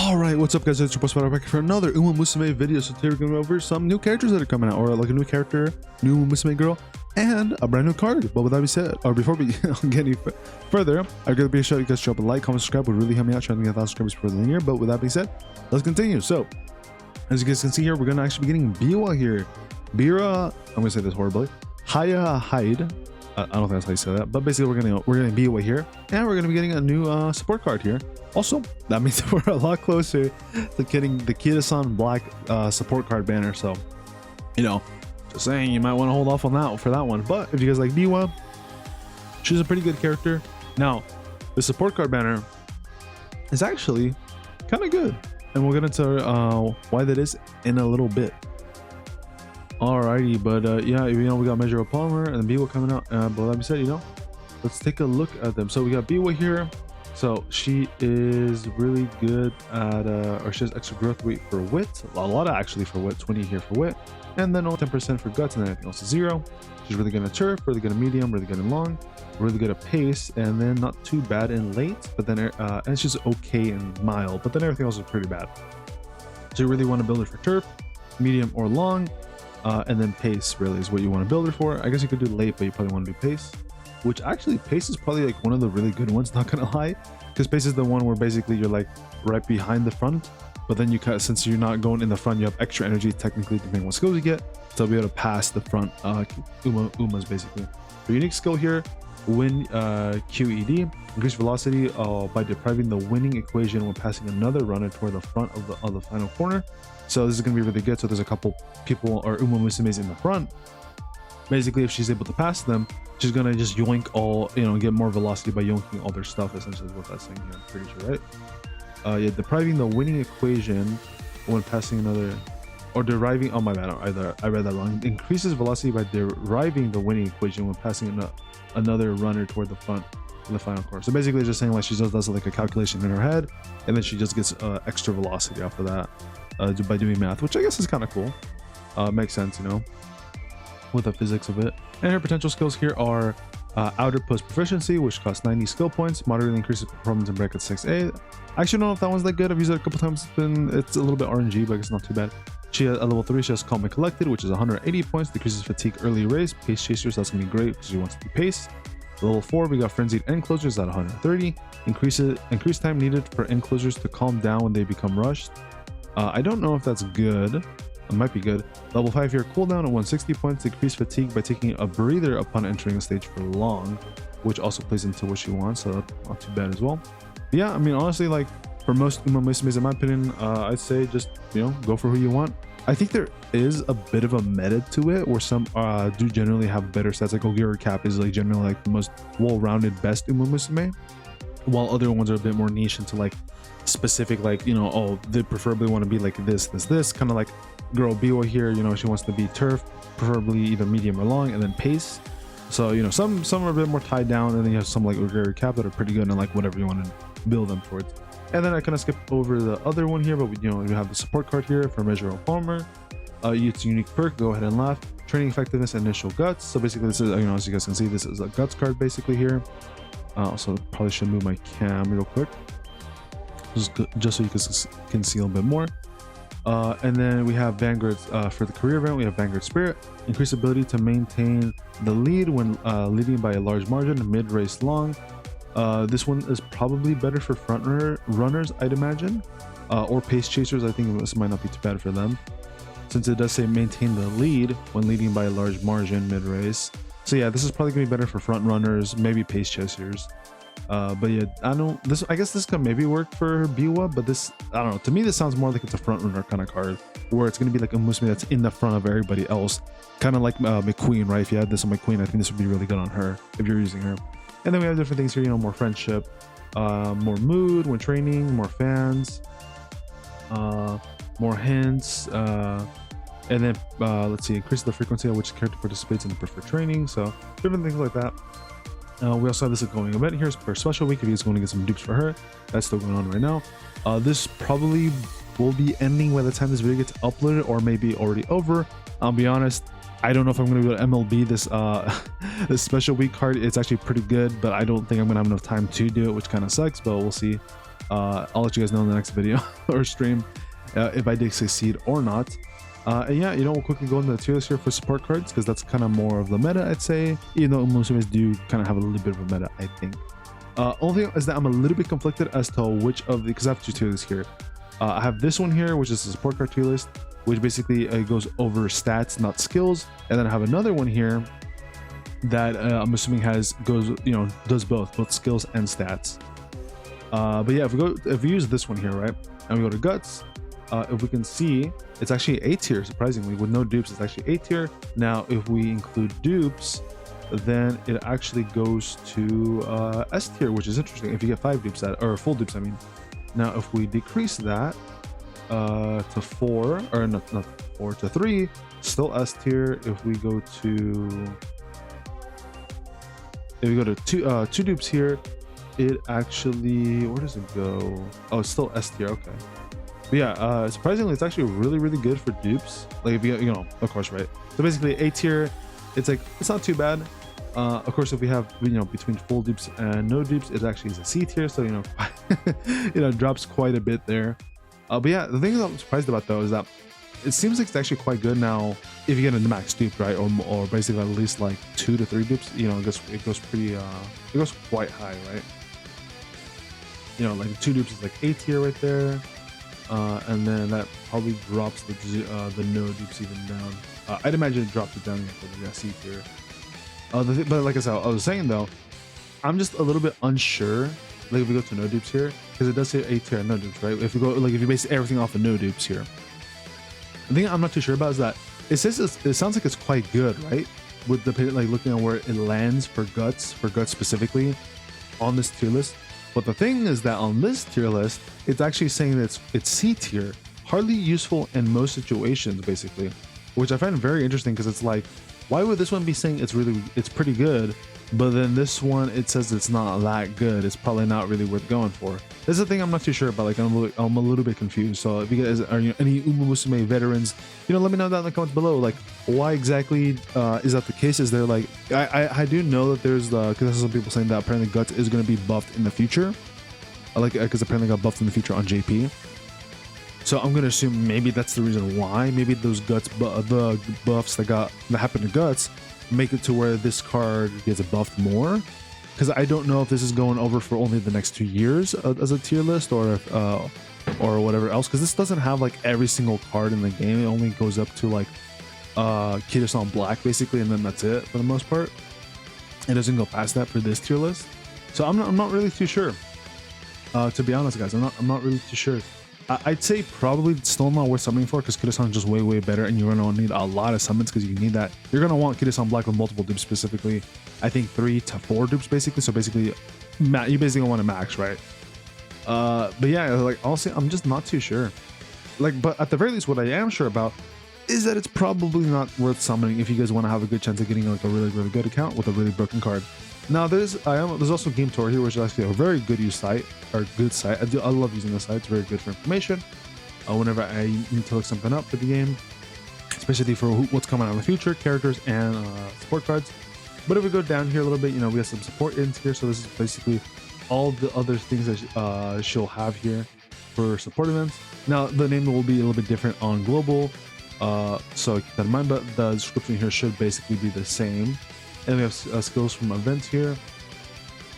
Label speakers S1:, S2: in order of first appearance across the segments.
S1: Alright, what's up guys, it's your boy Spiderwolf back for another Umamusume video. So today we're going over some new characters that are coming out, or like a new character, new Umamusume girl, and a brand new card. But with that being said, or before we get any further, I'd really be sure you guys drop a like, comment, subscribe, would really help me out trying to get 1,000 subscribers before the year. But with that being said, let's continue. So, as you guys can see here, we're going to actually be getting Biwa here. Bira, I'm going to say this horribly, Haya Hide. I don't think that's how you say that, but basically we're gonna be away here, and we're gonna be getting a new support card here. Also, that means that we're a lot closer to getting the Kida-san black support card banner. So, you know, just saying, you might want to hold off on that for that one. But if you guys like Biwa, she's a pretty good character. Now, the support card banner is actually kind of good, and we'll get into why that is in a little bit. Alrighty, but yeah, you know, we got Measure of Palmer and Biwa coming out. But like I said, you know, let's take a look at them. So we got Biwa here. So she is really good at or she has extra growth rate for wit, a lot of actually for wit, 20 here for wit, and then only 10% for guts, and then everything else is 0. She's really good at turf, really good at medium, really good at long, really good at pace, and then not too bad in late, but then and she's okay and mild, but then everything else is pretty bad. So you really want to build her for turf, medium, or long. And then pace really is what you want to build her for. I guess you could do late, but you probably want to do pace, which actually pace is probably like one of the really good ones, not gonna lie, because pace is the one where basically you're like right behind the front, but then you kind of, since you're not going in the front, you have extra energy technically depending on what skills you get, so you'll be able to pass the front Umas basically. The unique skill here, win QED, increase velocity by depriving the winning equation when passing another runner toward the front of the final corner. So this is going to be really good. So there's a couple people or Umamusumes in the front. Basically, if she's able to pass them, she's going to just yoink all, you know, get more velocity by yoinking all their stuff, essentially is what that's saying here, I'm pretty sure, right? Yeah, depriving the winning equation when passing another, or deriving, oh my bad, I read that wrong. Increases velocity by deriving the winning equation when passing another runner toward the front of the final course. So basically just saying like she just does like a calculation in her head, and then she just gets extra velocity off of that. By doing math, which I guess is kind of cool. Makes sense, you know, with the physics of it. And her potential skills here are outer post proficiency, which costs 90 skill points, moderately increases performance in bracket 6A. I actually don't know if that one's that good. I've used it a couple times. It's a little bit RNG, but it's not too bad. She has, at level 3, she has Calm and Collected, which is 180 points, decreases fatigue early race, pace chaser, so that's gonna be great because she wants to be pace. Level 4, we got Frenzied End Closures at 130, increased time needed for end closures to calm down when they become rushed. I don't know if that's good. It might be good. Level 5 here, cooldown at 160 points, decrease fatigue by taking a breather upon entering a stage for long, which also plays into what she wants, so that's not too bad as well. But yeah, I mean, honestly, like for most Umamusumes, in my opinion, I'd say just, you know, go for who you want. I think there is a bit of a meta to it where some do generally have better stats, like Ogura Cap is like generally like the most well-rounded best Umamusume, while other ones are a bit more niche into like specific, like, you know, oh, they preferably want to be like this kind of like girl Biwa here, you know, she wants to be turf, preferably either medium or long, and then pace. So, you know, some are a bit more tied down, and then you have some like Ogura Cap that are pretty good and like whatever you want to build them towards. And then I kind of skip over the other one here, but you know, you have the support card here for Measure of Palmer. It's a unique perk, go ahead and laugh, training effectiveness and initial guts. So basically this is, you know, as you guys can see, this is a guts card basically here. Also probably should move my cam real quick just so you can see a little bit more. And then we have Vanguard for the career event. We have Vanguard Spirit, increased ability to maintain the lead when leading by a large margin, mid-race long. This one is probably better for front runners, I'd imagine, or pace chasers. I think this might not be too bad for them, since it does say maintain the lead when leading by a large margin mid-race. So yeah, this is probably gonna be better for front runners, maybe pace chasers. But yeah, I guess this could maybe work for Biwa, but this, I don't know, to me this sounds more like it's a front runner kind of card, where it's going to be like a Musume that's in the front of everybody else, kind of like McQueen, right? If you had this on McQueen, I think this would be really good on her if you're using her. And then we have different things here, you know, more friendship, more mood when training, more fans, more hints, and then let's see, increase the frequency at which character participates in the preferred training, so different things like that. We also have this going event here for special week if he's going to get some dupes for her. That's still going on right now. This probably will be ending by the time this video gets uploaded, or maybe already over. I'll be honest, I don't know if I'm going to be able to MLB this this special week card. It's actually pretty good, but I don't think I'm going to have enough time to do it, which kind of sucks, but we'll see. I'll let you guys know in the next video or stream if I did succeed or not. And yeah, we'll quickly go into the tier list here for support cards, because that's kind of more of the meta, I'd say, even though Umamusumes do kind of have a little bit of a meta, I think. Only thing is that I'm a little bit conflicted as to which of the, because I have two tier lists here. I have this one here, which is a support card tier list, which basically goes over stats, not skills. And then I have another one here that I'm assuming does both skills and stats. But yeah, if we use this one here, right, and we go to guts, if we can see, it's actually A tier, surprisingly. With no dupes, it's actually A tier. Now, if we include dupes, then it actually goes to S tier, which is interesting. If you get 5 dupes, or full dupes, I mean. Now, if we decrease that to 4, or not 4, to 3, still S tier. If we go to two dupes here, it actually, where does it go? Oh, it's still S tier. Okay. But yeah, surprisingly, it's actually really, really good for dupes. Like, if you of course, right? So basically, A tier, it's not too bad. Of course, if we have between full dupes and no dupes, it actually is a C tier. So drops quite a bit there. But yeah, the thing that I'm surprised about though is that it seems like it's actually quite good now if you get a max dupe, right? Or basically at least like 2 to 3 dupes. It goes pretty it goes quite high, right? Like 2 dupes is like A tier right there. And then that probably drops the no dupes even down. I'd imagine it drops it down for the C tier. But like I was saying though, I'm just a little bit unsure. Like if we go to no dupes here, because it does say A tier no dupes, right? If you base everything off of no dupes here, the thing I'm not too sure about is that it sounds like it's quite good, right? With the looking at where it lands for guts specifically on this tier list. But the thing is that on this tier list, it's actually saying that it's C tier, hardly useful in most situations, basically, which I find very interesting, because it's like, why would this one be saying it's pretty good, but then this one it says it's not that good? It's probably not really worth going for. This is the thing I'm not too sure about. Like I'm a little bit confused. So if you guys are any Umamusume veterans, let me know down in the comments below. Like, why exactly is that the case? Is there like I do know that there's because there's some people saying that apparently guts is going to be buffed in the future, because apparently got buffed in the future on JP. So I'm gonna assume maybe that's the reason why. Maybe those guts, the buffs that happened to guts, make it to where this card gets buffed more. Because I don't know if this is going over for only the next 2 years as a tier list, or whatever else. Because this doesn't have like every single card in the game. It only goes up to like Kirasan Black basically, and then that's it for the most part. It doesn't go past that for this tier list. So I'm not really too sure. To be honest, guys, I'm not really too sure. I'd say probably still not worth summoning for, because Kirasan is just way better, and you're gonna need a lot of summons, because you need that. You're gonna want Kirasan Black with multiple dupes, specifically. I think 3 to 4 dupes basically. So basically, you basically want to max, right? But yeah, like honestly, I'm just not too sure. Like, but at the very least, what I am sure about is that it's probably not worth summoning if you guys want to have a good chance of getting like a really good account with a really broken card. Now there's also Game Tour here, which is actually a very good site. I love using this site. It's very good for information. Whenever I need to look something up for the game, especially for what's coming out in the future, characters and support cards. But if we go down here a little bit, we have some support ins here. So this is basically all the other things that she'll have here for support events. Now the name will be a little bit different on global, so keep that in mind. But the description here should basically be the same. And we have skills from events here.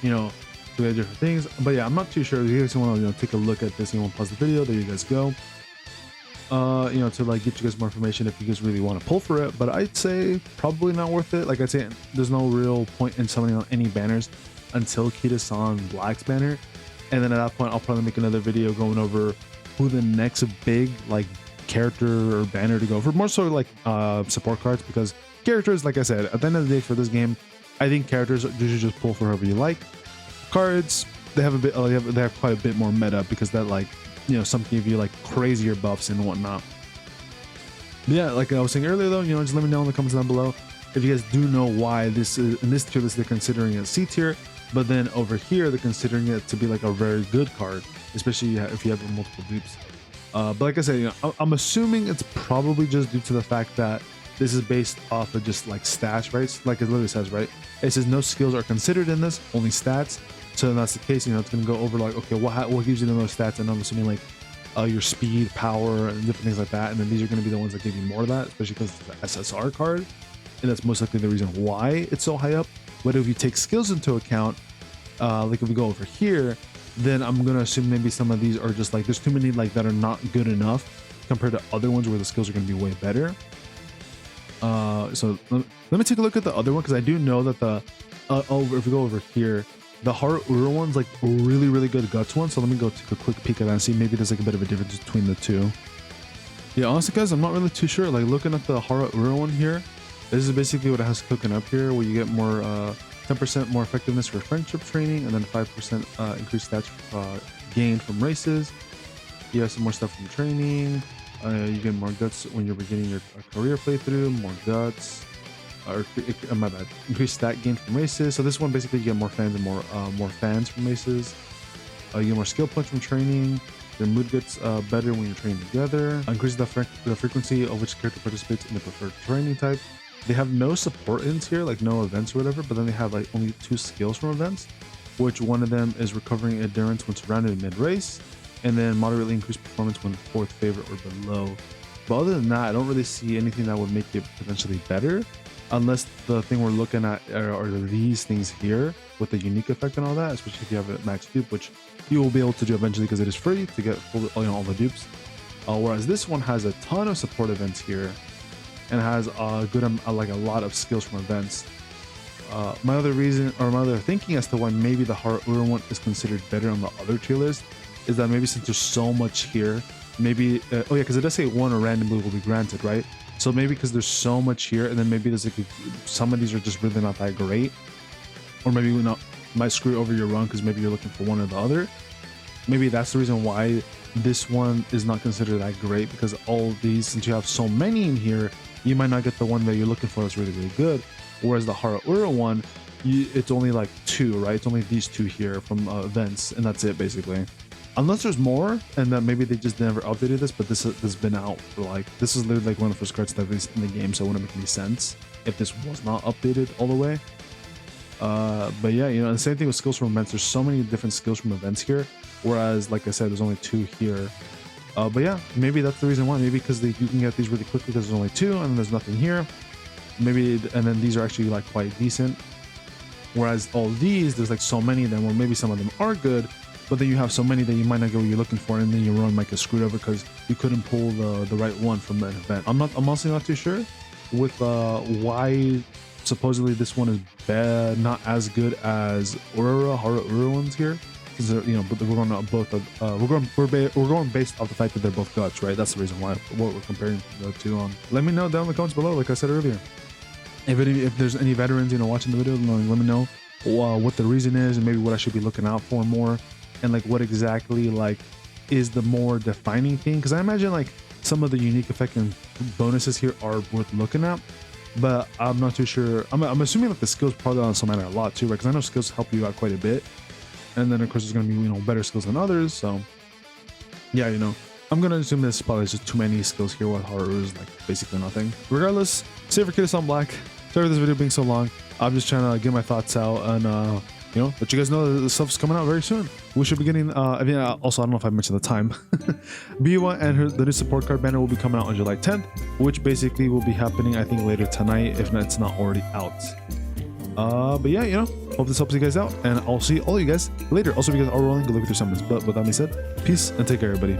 S1: So we have different things. But yeah, I'm not too sure. If you guys want to take a look at this, you want to pause the video. There you guys go. To like get you guys more information if you guys really want to pull for it. But I'd say probably not worth it. Like I'd say, there's no real point in summoning on any banners until Kirasan Black's banner. And then at that point, I'll probably make another video going over who the next big like character or banner to go for. More so like support cards, because characters, like I said, at the end of the day for this game, I think characters you should just pull for whoever you like. Cards, they have they have quite a bit more meta, because that like some give you like crazier buffs and whatnot. But yeah, like I was saying earlier though, just let me know in the comments down below if you guys do know why this is in this tier list they're considering it C tier, but then over here they're considering it to be like a very good card, especially if you have multiple dupes. But like I said, I'm assuming it's probably just due to the fact that this is based off of just like stats, right? Like it literally says, right? It says no skills are considered in this, only stats. So that's the case, you know, it's going to go over like, okay, what gives you the most stats? And I'm assuming like your speed, power, and different things like that. And then these are going to be the ones that give you more of that, especially because it's the SSR card. And that's most likely the reason why it's so high up. But if you take skills into account, like if we go over here, then I'm going to assume maybe some of these are just like, there's too many like that are not good enough compared to other ones where the skills are going to be way better. So let me take a look at the other one, because I do know that the if we go over here, the Haru one's like a really good guts one. So let me go take a quick peek at that and see maybe there's like a bit of a difference between the two. Yeah, honestly guys, I'm not really too sure. Like looking at the Haru one here, this is basically what it has cooking up here, where you get more 10% more effectiveness for friendship training, and then 5% increased stats gained from races. You have some more stuff from training. You get more guts when you're beginning your career playthrough, more guts, my bad, increased stat gain from races. So this one basically you get more fans and more fans from races. You get more skill points from training. Your mood gets better when you're training together. Increases the frequency of which character participates in the preferred training type. They have no support ins here, like no events or whatever, but then they have like only 2 skills from events, which one of them is recovering endurance when surrounded mid-race, and then moderately increased performance when 4th favorite or below. But other than that, I don't really see anything that would make it potentially better, unless the thing we're looking at are these things here with the unique effect and all that, especially if you have a max dupe, which you will be able to do eventually because it is free to get all the dupes. Whereas this one has a ton of support events here and has a good like a lot of skills from events. My other thinking as to why maybe the Haru one is considered better on the other tier list is that maybe since there's so much here, maybe oh yeah, because it does say one randomly will be granted, right? So maybe because there's so much here, and then maybe there's like some of these are just really not that great, or maybe we might screw over your run because maybe you're looking for one or the other. Maybe that's the reason why this one is not considered that great, because all of these, since you have so many in here, you might not get the one that you're looking for that's really good. Whereas the Haru one, it's only like 2, right? It's only these 2 here from events, and that's it basically. Unless there's more, and that maybe they just never updated this, but this has been out for like, this is literally like one of the first cards that is in the game, so it wouldn't make any sense if this was not updated all the way. But yeah, you know, the same thing with skills from events. There's so many different skills from events here, whereas like I said, there's only 2 here. But yeah, maybe that's the reason why. Maybe because you can get these really quickly because there's only 2 and then there's nothing here. Maybe, and then these are actually like quite decent. Whereas all these, there's like so many of them, where maybe some of them are good, but then you have so many that you might not get what you're looking for, and then your run might get screwed over because you couldn't pull the right one from that event. I'm honestly not too sure with why supposedly this one is bad, not as good as Haru ones here. You know, but we're going on both. We're going based off the fact that they're both guts, right? That's the reason why what we're comparing the 2 on. Let me know down in the comments below, like I said earlier. If there's any veterans, you know, watching the video, let me know what the reason is and maybe what I should be looking out for more, and like what exactly like is the more defining thing. Because I imagine like some of the unique effect and bonuses here are worth looking at, but I'm not too sure. I'm assuming that the skills probably also matter a lot too, right? Because I know skills help you out quite a bit. And then of course there's going to be, you know, better skills than others. So yeah, you know, I'm going to assume this probably is just too many skills here, while Haru is like basically nothing. Regardless, save for on black. Sorry for this video being so long. I'm just trying to get my thoughts out and you know, let you guys know that the stuff's coming out very soon. We should be getting I mean, also I don't know if I mentioned the time. B1 and the new support card banner will be coming out on July 10th, which basically will be happening I think later tonight, if it's not already out. But yeah, you know, hope this helps you guys out, and I'll see all you guys later. Also, if you guys are rolling, go look at your summons. But with that being said, peace and take care, everybody.